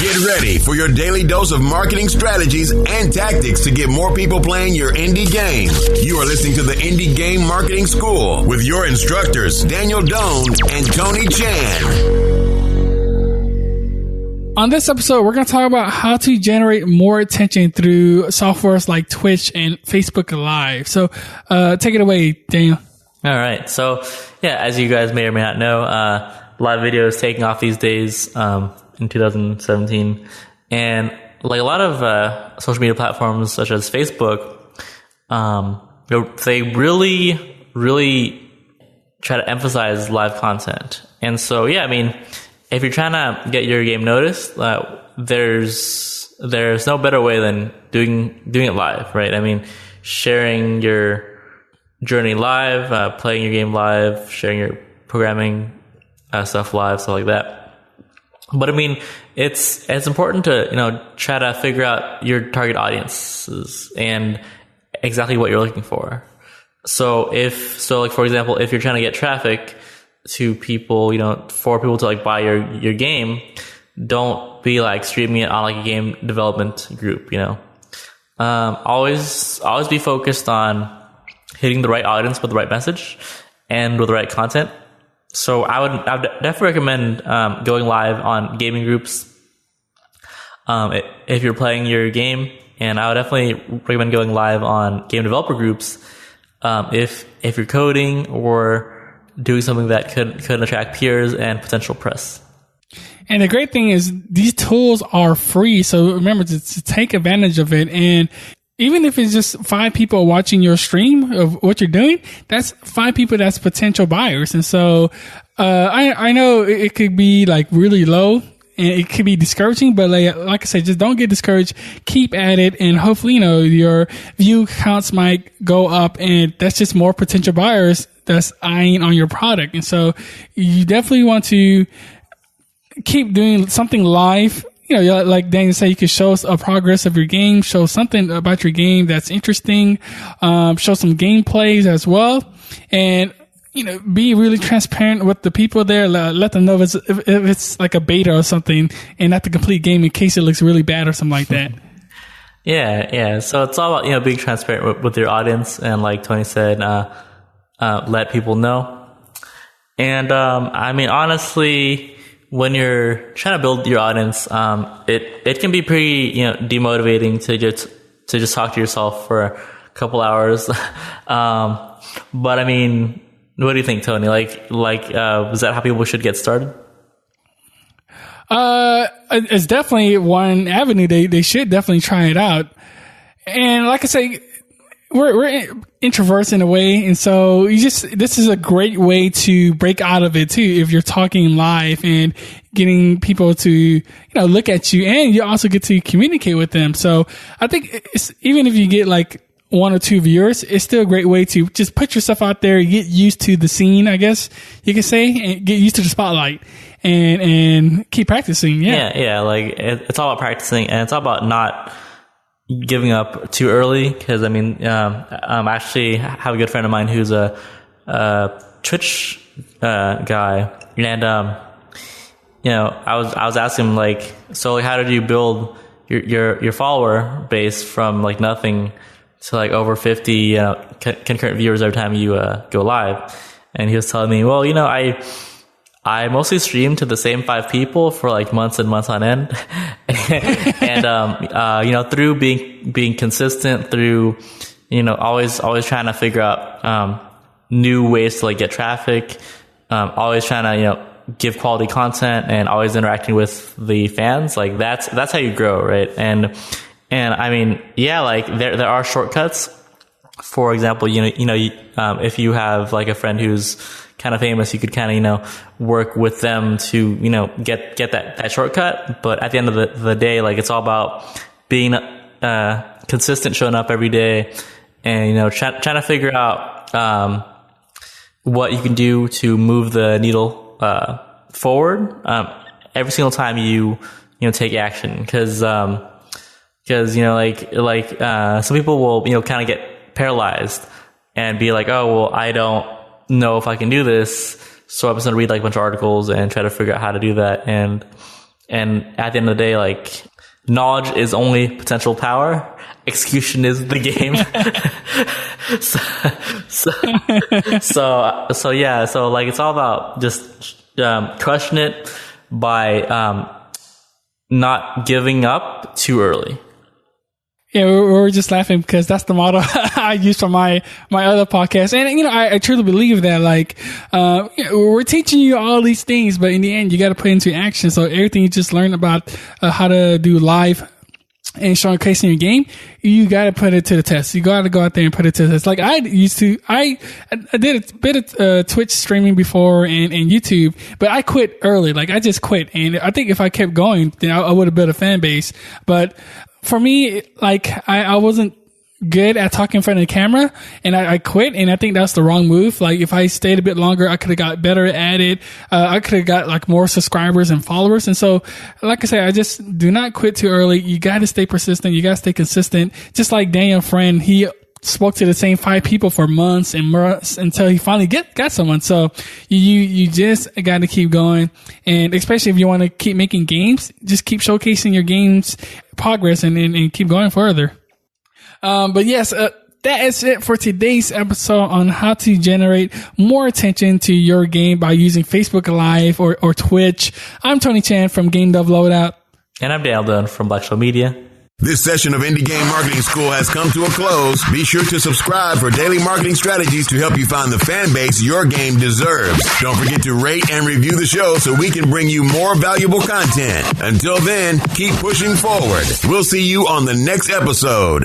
Get ready for your daily dose of marketing strategies and tactics to get more people playing your indie game. You are listening to the Indie Game Marketing School with your instructors, Daniel Doan and Tony Chan. On this episode, we're going to talk about how to generate more attention through softwares like Twitch and Facebook Live. So take it away, Daniel. All right. So, yeah, as you guys may or may not know, live video is taking off these days in 2017. And like a lot of social media platforms such as Facebook, they really try to emphasize live content. And so, yeah, I mean, if you're trying to get your game noticed, there's no better way than doing it live, right? I mean, sharing your journey live, playing your game live, sharing your programming stuff live, stuff like that. But I mean, it's important to try to figure out your target audiences and exactly what you're looking for. So like for example, if you're trying to get traffic to people, for people to like buy your game, don't be like streaming it on like a game development group, always be focused on hitting the right audience with the right message and with the right content. So I would definitely recommend going live on gaming groups if you're playing your game, and I would definitely recommend going live on game developer groups if you're coding or doing something that could attract peers and potential press. And the great thing is these tools are free. So remember to take advantage of it. And even if it's just 5 people watching your stream of what you're doing, that's 5 people that's potential buyers. And so I know it could be like really low and it could be discouraging, but like I said, just don't get discouraged. Keep at it, and hopefully, your view counts might go up, and that's just more potential buyers that's eyeing on your product. And so you definitely want to keep doing something live. Like Daniel said, you can show us a progress of your game, show something about your game that's interesting, show some gameplays as well, and be really transparent with the people there. Let them know if it's like a beta or something and not the complete game in case it looks really bad or something like that. Yeah. So it's all about, being transparent with your audience. And like Tony said, let people know. And, I mean, honestly, when you're trying to build your audience, it can be pretty, demotivating to just talk to yourself for a couple hours. But I mean, what do you think, Tony? Like, is that how people should get started? It's definitely one avenue. They should definitely try it out. And like I say, we're introverts in a way. And so this is a great way to break out of it too. If you're talking live and getting people to, look at you, and you also get to communicate with them. So I think even if you get like 1 or 2 viewers, it's still a great way to just put yourself out there, get used to the scene, I guess you could say, and get used to the spotlight and keep practicing. Yeah. Like it's all about practicing, and it's all about not giving up too early. Cause I mean, I actually have a good friend of mine who's a Twitch, guy. And, I was asking him like, so like, how did you build your follower base from like nothing to like over 50 concurrent viewers every time you go live? And he was telling me, well, I mostly stream to the same 5 people for like months and months on end. And through being consistent, through always trying to figure out new ways to like get traffic, always trying to give quality content, and always interacting with the fans, like that's how you grow, right? And I mean, yeah, like there are shortcuts. For example, if you have like a friend who's kind of famous, you could kind of, work with them to, get that shortcut. But at the end of the day, like it's all about being consistent, showing up every day, and, trying to figure out what you can do to move the needle forward every single time you take action. Because some people will kind of get paralyzed and be like, oh well, I don't know if I can do this, so I'm just gonna read like a bunch of articles and try to figure out how to do that. And And at the end of the day, like, knowledge is only potential power. Execution is the game. So yeah. So like, it's all about just crushing it by not giving up too early. Yeah, we were just laughing because that's the motto I use for my other podcast. And, you know, I truly believe that, like, we're teaching you all these things, but in the end, you got to put into action. So everything you just learned about how to do live and showcasing your game, you got to put it to the test. You got to go out there and put it to the test. Like I did a bit of Twitch streaming before and YouTube, but I quit early. Like I just quit. And I think if I kept going, then I would have built a fan base. But for me, like I wasn't good at talking in front of the camera, and I quit, and I think that's the wrong move. Like if I stayed a bit longer, I could have got better at it. I could have got like more subscribers and followers. And so, like I said, I just do not quit too early. You got to stay persistent. You got to stay consistent. Just like Daniel Friend, he spoke to the same 5 people for months and months until he finally got someone. So you just got to keep going. And especially if you want to keep making games, just keep showcasing your game's progress and keep going further. But yes, that is it for today's episode on how to generate more attention to your game by using Facebook Live or Twitch. I'm Tony Chan from Game Dev Loadout. And I'm Dale Dunn from Black Show Media. This session of Indie Game Marketing School has come to a close. Be sure to subscribe for daily marketing strategies to help you find the fan base your game deserves. Don't forget to rate and review the show so we can bring you more valuable content. Until then, keep pushing forward. We'll see you on the next episode.